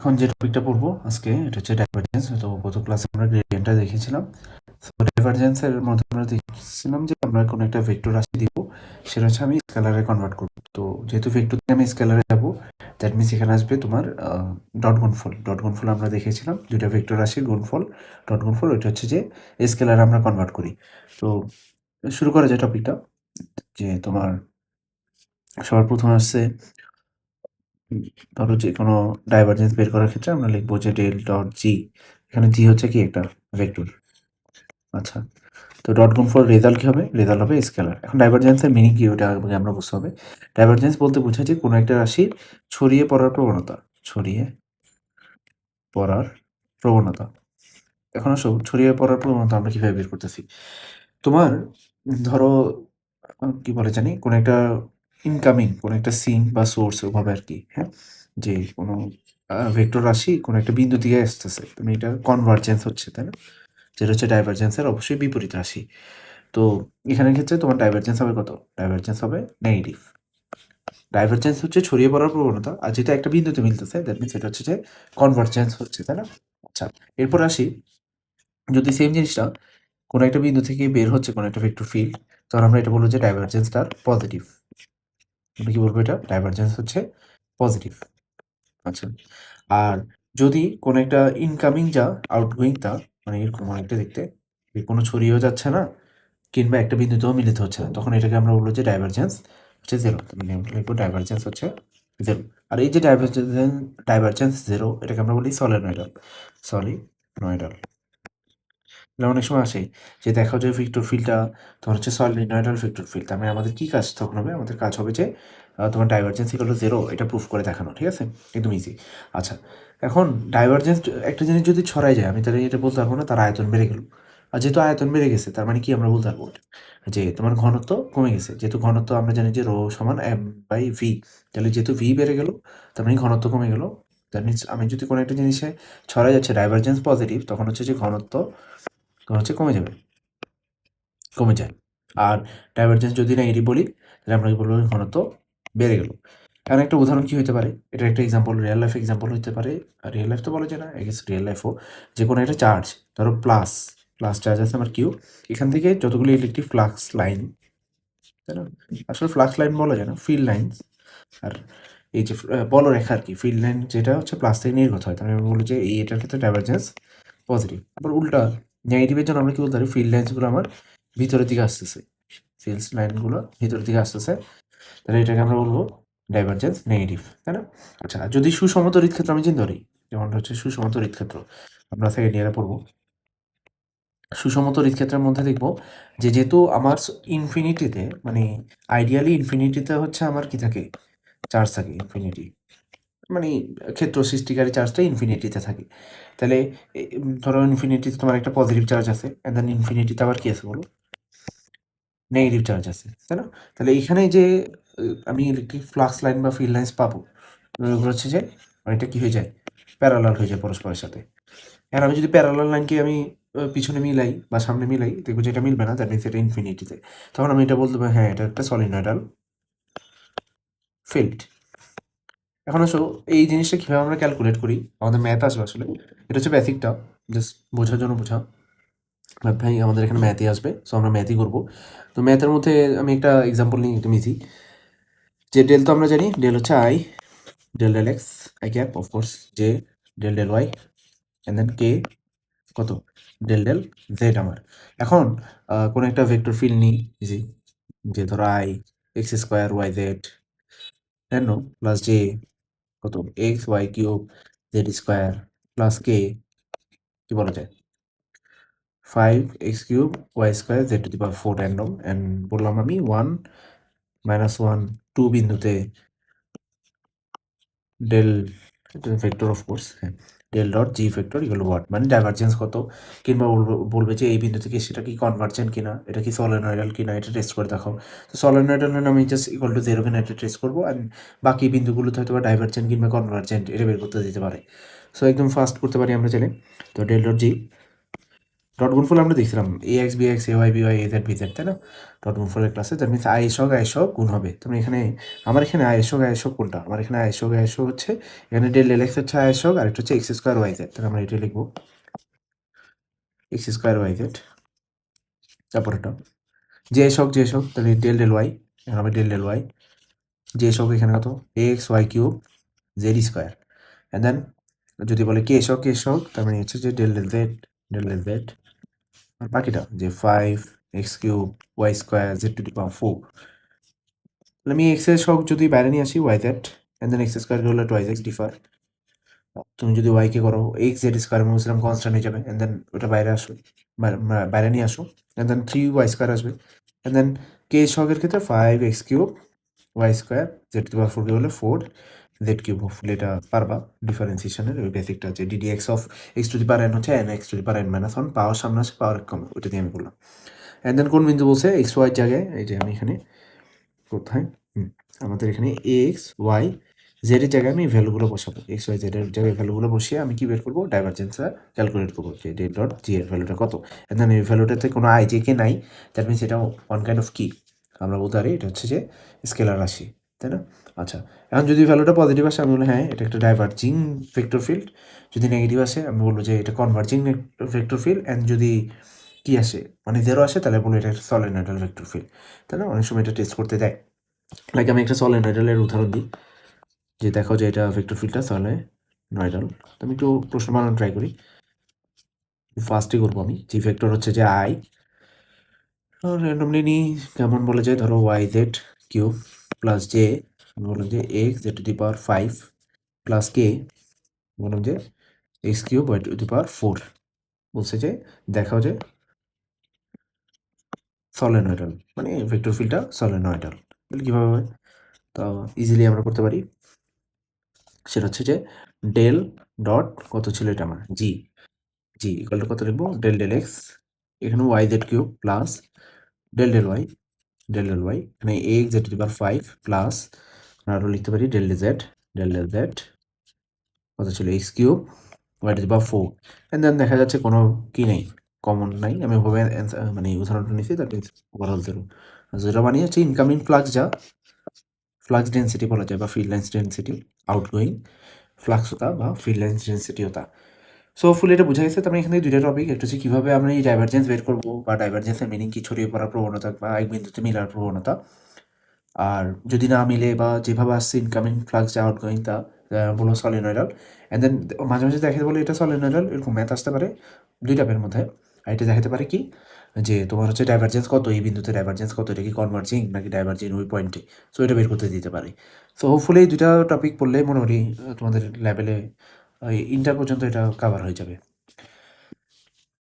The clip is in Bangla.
এখন যে টপিকটা পড়বো আজকে এটা হচ্ছে ডাইভারজেন্স। তো গত ক্লাসে আমরা গ্রেডিয়েন্টটা দেখেছিলাম। তো ডাইভারজেন্সের মধ্যে আমরা দেখছিলাম যে আমরা কোনো একটা ভেক্টর রাশি দিব, সেটা হচ্ছে আমি স্কেলারে কনভার্ট করব। তো যেহেতু ভেক্টর থেকে আমি স্কেলারে যাব, দ্যাট মিনস এখানে আসবে তোমার ডট গুণফল। ডট গুণফল আমরা দেখেছিলাম দুইটা ভেক্টর রাশির গুণফল, ডট গুণফল। ওইটা হচ্ছে যে স্কেলারে আমরা কনভার্ট করি। তো শুরু করা যায় টপিকটা। যে তোমার সবার প্রথম আসছে, ধরো যে কোনো ডাইভারজেন্স বের করার ক্ষেত্রে আমরা লিখবো যে ডেল ডট জি। এখানে জি হচ্ছে কি একটা ভেক্টর। আচ্ছা, তো ডট গুণফল রেজাল্ট কি হবে? রেজাল্ট হবে স্কেলার। এখন ডাইভারজেন্সের মিনিং কি ওটা আগে আমরা বুঝতে হবে। ডাইভারজেন্স বলতে বোঝায় যে কোনো একটা রাশির ছড়িয়ে পড়ার প্রবণতা। ছড়িয়ে পড়ার প্রবণতা। এখন আসো ছড়িয়ে পড়ার প্রবণতা আমরা কিভাবে বের করতেছি। তোমার ধরো কি বলে জানি, কোনো একটা ইনকামিং কোনো একটা সিঙ্ক বা সোর্স ওভাবে আর কি, হ্যাঁ, যে কোনো ভেক্টর রাশি কোনো একটা বিন্দু দিয়ে আসতেছে, তুমি এটা কনভার্জেন্স হচ্ছে, তাই না? যেটা হচ্ছে ডাইভারজেন্সের অবশ্যই বিপরীত রাশি। তো এখানের ক্ষেত্রে তোমার ডাইভারজেন্স হবে কত? ডাইভারজেন্স হবে নেগেটিভ। ডাইভারজেন্স হচ্ছে ছড়িয়ে পড়ার প্রবণতা, আর যেটা একটা বিন্দুতে মিলতেছে দ্যাট মিনস এটা হচ্ছে যে কনভার্জেন্স হচ্ছে, তাই না? আচ্ছা, এরপর আসি, যদি সেম জিনিসটা কোনো একটা বিন্দু থেকে বের হচ্ছে কোনো একটা ভেক্টর ফিল্ড, তখন আমরা এটা বলবো যে ডাইভারজেন্স তার পজিটিভ। আমরা কি বলবো? এটা ডাইভারজেন্স হচ্ছে পজিটিভ। আচ্ছা, আর যদি কোনো একটা ইনকামিং যা আউটগোয়িং তা, মানে এরকম অনেকটা দেখতে, যে কোনো ছড়িয়েও যাচ্ছে না কিংবা একটা বিন্দুতেও মিলিত হচ্ছে না, তখন এটাকে আমরা বলবো যে ডাইভারজেন্স হচ্ছে জিরো। মানে আমরা লিখবো ডাইভারজেন্স হচ্ছে জিরো। আর এই যে ডাইভারজেন্স জিরো, এটাকে আমরা বলি সলিনয়েডাল। সলিনয়েডাল। এটা অনেক সময় আসে যে দেখাও যে ভেক্টর ফিল্ডটা তোমার হচ্ছে সলিনয়েডাল ভেক্টর ফিল্ড। তার মানে আমাদের কি কাজ তখন হবে? আমাদের কাজ হবে যে তোমার ডাইভারজেন্স ইকুয়াল টু জিরো এটা প্রুফ করে দেখানো, ঠিক আছে? একদম ইজি। আচ্ছা, এখন ডাইভারজেন্স একটা জিনিস যদি ছড়াই যায়, আমি তাহলে এটা বলতে পারবো না তার আয়তন বেড়ে গেল। আর যেহেতু আয়তন বেড়ে গেছে, তার মানে কি আমরা বলতে পারবো যে তোমার ঘনত্ব কমে গেছে। যেহেতু ঘনত্ব আমরা জানি যে রো সমান এম বাই ভি, তাহলে যেহেতু ভি বেড়ে গেল তার মানে ঘনত্ব কমে গেল। দ্যাট মিনস আমি যদি কোনো একটা জিনিসে ছড়াই যাচ্ছে ডাইভারজেন্স পজিটিভ, তখন হচ্ছে যে ঘনত্ব তখন হচ্ছে কমে যাবে, কমে যায়। আর ডাইভারজেন্স যদি নেগেটিভ বলি, তাহলে আমরা কি বলবো? ঘনত্ব বেড়ে গেল। কারণ একটা উদাহরণ কি হতে পারে, এটা একটা এক্সাম্পল, রিয়েল লাইফ এক্সাম্পল হতে পারে। রিয়েল লাইফ তো বলা যায় না, আই গেস রিয়েল লাইফও, যে কোনো একটা চার্জ, ধরো প্লাস প্লাস চার্জ আছে আমার কিউ, এখান থেকে যতগুলো ইলেকট্রিক ফ্লাক্স লাইন, তাই না? আসলে ফ্লাক্স লাইন বলা যায় না, ফিল্ড লাইন। আর এই যে বলরেখা আর কি, ফিল্ড লাইন যেটা হচ্ছে প্লাস থেকে নির্গত হয়, তাহলে আমি বলি যে এই এটার ক্ষেত্রে ডাইভারজেন্স পজিটিভ। আবার উল্টা নেগেটিভের জন্য আমরা কি বলতে পারি? ফিল্ড লাইন্সগুলো আমার ভিতরের দিকে আসতেছে, ফিল্ড লাইনগুলো ভিতরের দিকে আসতেছে, তাহলে এটাকে আমরা বলবো ডাইভারজেন্স নেগেটিভ, তাই না? আচ্ছা, আর যদি সুসমত ক্ষেত্র আমি চিন্তা করি, যেমন হচ্ছে সুসমত ক্ষেত্র, আমরা সেকেন্ড ইয়ারে পড়বো। সুসমত ক্ষেত্রের মধ্যে দেখব যে যেহেতু আমার ইনফিনিটিতে, মানে আইডিয়ালি ইনফিনিটিতে হচ্ছে আমার কি থাকে? চার্জ থাকে ইনফিনিটি, মানে ক্ষেত্র সৃষ্টিকারী চার্জটা ইনফিনিটিতে থাকে। তাহলে ধরো ইনফিনিটিতে তোমার একটা পজিটিভ চার্জ আছে, অ্যান্ড দেন ইনফিনিটিতে আবার কি আছে বলো? নেগেটিভ চার্জ আছে, তাই না? তাহলে এইখানে যে আমি ইলেকট্রিক ফ্লাক্স লাইন বা ফিল্ড লাইন্স পাবো, ওগুলো হচ্ছে যে অনেকটা কি হয়ে যায়? প্যারালাল হয়ে যায় পরস্পরের সাথে। আর আমি যদি প্যারালাল লাইনকে আমি পিছনে মিলাই বা সামনে মিলাই, দেখবো যে এটা মিলবে না, দ্যাট মিনস এটা ইনফিনিটিতে। তখন আমি এটা বলতে পারি হ্যাঁ এটা একটা সলিনয়েডাল ফিল্ড। এখন আসো এই জিনিসটা কীভাবে আমরা ক্যালকুলেট করি, আমাদের ম্যাথ আসবে আসলে। এটা হচ্ছে বেসিকটা, জাস্ট বোঝার জন্য বোঝা। ভাই আমাদের এখানে ম্যাথই আসবে, সো আমরা ম্যাথই করবো। তো ম্যাথের মধ্যে আমি একটা এক্সাম্পল নিই, একদম ইজি। যে ডেল তো আমরা জানি, ডেল হচ্ছে I, del del X I cap of course, যে del del Y, and then K কত? ডেল ডেল জেড আমার। এখন কোনো একটা ভেক্টর ফিল্ড নিই ইজি, যে ধরো I X square Y Z N plus J কত? X Y cube Z square plus K, কি বলা যায়? 5x³ Y square Z to the power 4 random. And বললাম আমি 1 -1 2 বিন্দুতে ডেল ভেক্টর অফ কোর্স, হ্যাঁ, del dot G vector equal what, মানে ডাইভারজেন্স কত, কিংবা বলবে যে এই বিন্দু থেকে সেটা কি কনভার্জেন্ট কিনা, এটা কি সলিনয়েডাল কিনা, এটা টেস্ট করে দেখাও। তো সলিনয়েডাল হলে আমি জাস্ট ইকুয়াল টু 0 কিনা এটা টেস্ট করবো, অ্যান্ড বাকি বিন্দুগুলোতে হয়তো বা ডাইভারজেন্ট কিংবা কনভার্জেন্ট এটা বের করতে দিতে পারে। সো একদম ফাস্ট করতে পারি আমরা চাইলে। তো ডেল ডট জি ডট গুণফল আমরা দেখছিলাম ax bx ay by az bz, তাই না? ডট গুণফলের ক্লাসে দ্যাট মিনস i এসক গুণ হবে। তো এখানে আমার এখানে i এসক কোনটা? আমার এখানে i এসক হচ্ছে এখানে ডেল x হচ্ছে i এসক, আর একটা হচ্ছে x স্কয়ার y z। তাহলে আমরা এটা লিখবো x স্কয়ার y z। তারপরটা যে এসক তাহলে ডেল y, এখানে হবে ডেল y। যে এসক এখানে কত? ax y cube z square. And then যদি বলে কে এসক তার মানে হচ্ছে যে ডেল z। আর বাকিটা যে 5 x cube y square z to the power 4। তাহলে আমি x এর শক যদি বাইরে নিয়ে আসি y z, and then x square হলো টুয়াইস x ডিফার। তুমি যদি y কে করো x z স্কয়ার আমি বলছিলাম কনস্ট্যান্ট হয়ে যাবে, এন্ড দেন ওটা বাইরে আসো, বাইরে নিয়ে আসো, এন্ড দেন 3y স্কয়ার আসবে। এন্ড দেন কে শকের ক্ষেত্রে 5 x cube y square z to the power 4 হলো 4 z কিউব। হোপফুলি এটা পারবা ডিফারেন্সিয়েশনের ওই বেসিকটা আছে ddx of x two the power n হচ্ছে n x two the power n minus 1, পাওয়ার সামনে আছে পাওয়ার কমে, ওইটা দিয়ে আমি করলাম। এন্ড দেন কোন বিন্দু বলছে এক্স ওয়াই জায়গায়, এই যে আমি এখানে কোথায় আমাদের এখানে এক্স ওয়াই জেড এর জায়গায় আমি ভ্যালুগুলো বসাবো। এক্স ওয়াই জেড এর জায়গায় ভ্যালুগুলো বসিয়ে আমি কি বের করবো? ডাইভারজেন্সটা ক্যালকুলেট করবো যে ডেল ডট জি এর ভ্যালুটা কত। এন্ড দেন এই ভ্যালুটাতে কোনো আই জে কে নাই, দ্যাট মিনস এটা ওয়ান কাইন্ড অফ কি আমরা বলতে পারি এটা হচ্ছে যে স্কেলার রাশি, তাই না? আচ্ছা, এখন যদি ভ্যালুটা পজিটিভ আসে আমি বলবো হ্যাঁ এটা একটা ডাইভার্জিং ভেক্টর ফিল্ড, যদি নেগেটিভ আসে আমি বলবো যে এটা কনভার্জিং ভেক্টর ফিল্ড, অ্যান্ড যদি কি আসে মানে জিরো আসে তাহলে বলবো এটা একটা সলিনয়েডাল ভেক্টর ফিল্ড, তাই না? অনেক সময় এটা টেস্ট করতে দেয়। লাইক আমি একটা সলিনয়েডালের উদাহরণ দিই, যে দেখো যে এটা ভেক্টর ফিল্ডটা সলিনয়েডাল। তো আমি একটু প্রশ্ন বানানো ট্রাই করি, ফার্স্টে করবো আমি। যে ভেক্টর হচ্ছে যে আই র্যান্ডমলি নিই, কেমন বলে যায় ধরো Y Z cube plus J, আমি বললাম যে X Z to the power 5 plus K, বললাম যে X cube Y to the power 4। বলছে যে দেখাও যে সলিনয়েডাল, মানে ভেক্টর ফিল্ডটা সলিনয়েডাল। তাহলে কীভাবে হয়? তো ইজিলি আমরা করতে পারি, সেটা হচ্ছে যে ডেল ডট কত ছিল এটা আমার জি ইকুয়াল টু কত লিখবো? ডেল এক্স, এখানে Y Z cube plus del Y এখানে এ X Z to the power 5 plus আরও লিখতে পারি ডেল জেড কত ছিল? X cube Y to the power 4। And then দেখা যাচ্ছে কোনো কি নেই, কমন নাই, আমি ওভাবে মানে উদাহরণটা নিচ্ছি, দ্যাট মিনস ওভারঅল জিরো। যেটা মানে হচ্ছে ইনকামিং ফ্লাক্স, যা ফ্লাক্স ডেন্সিটি বলা যায় বা field lines density, outgoing flux হতা বা ফিল্ড লাইন্স ডেন্সিটি হতা। সো ফুল এটা বোঝা গেছে। তার মানে এখানে দুইটা টপিক, একটা হচ্ছে কীভাবে আমরা এই ডাইভারজেন্স বের করবো বা ডাইভারজেন্সের মিনিং কি, ছড়িয়ে পড়ার প্রবণতা বা এক বিন্দুতে মিলার প্রবণতা, আর যদি না মিলে বা যেভাবে আসছে ইনকামিং ফ্লাক্স যা আউটগোয়িং তা বলো সলিনয়েডাল। অ্যান্ড দেন মাঝে মাঝে দেখাতে বলে এটা সলিনয়েডাল, এরকম ম্যাথ আসতে পারে দুই টাপের মধ্যে। আর এটা দেখাতে পারে কি যে তোমার হচ্ছে ডাইভারজেন্স কত, এই বিন্দুতে ডাইভারজেন্স কত, এটা কি কনভার্জিং নাকি ডাইভার্জিং ওই পয়েন্টে, সো এটা বের করতে দিতে পারে। সো হোপফুলি এই দুইটা টপিক পড়লে মোটামুটি তোমাদের লেভেলে ইন্টার পর্যন্ত এটা কাভার হয়ে যাবে।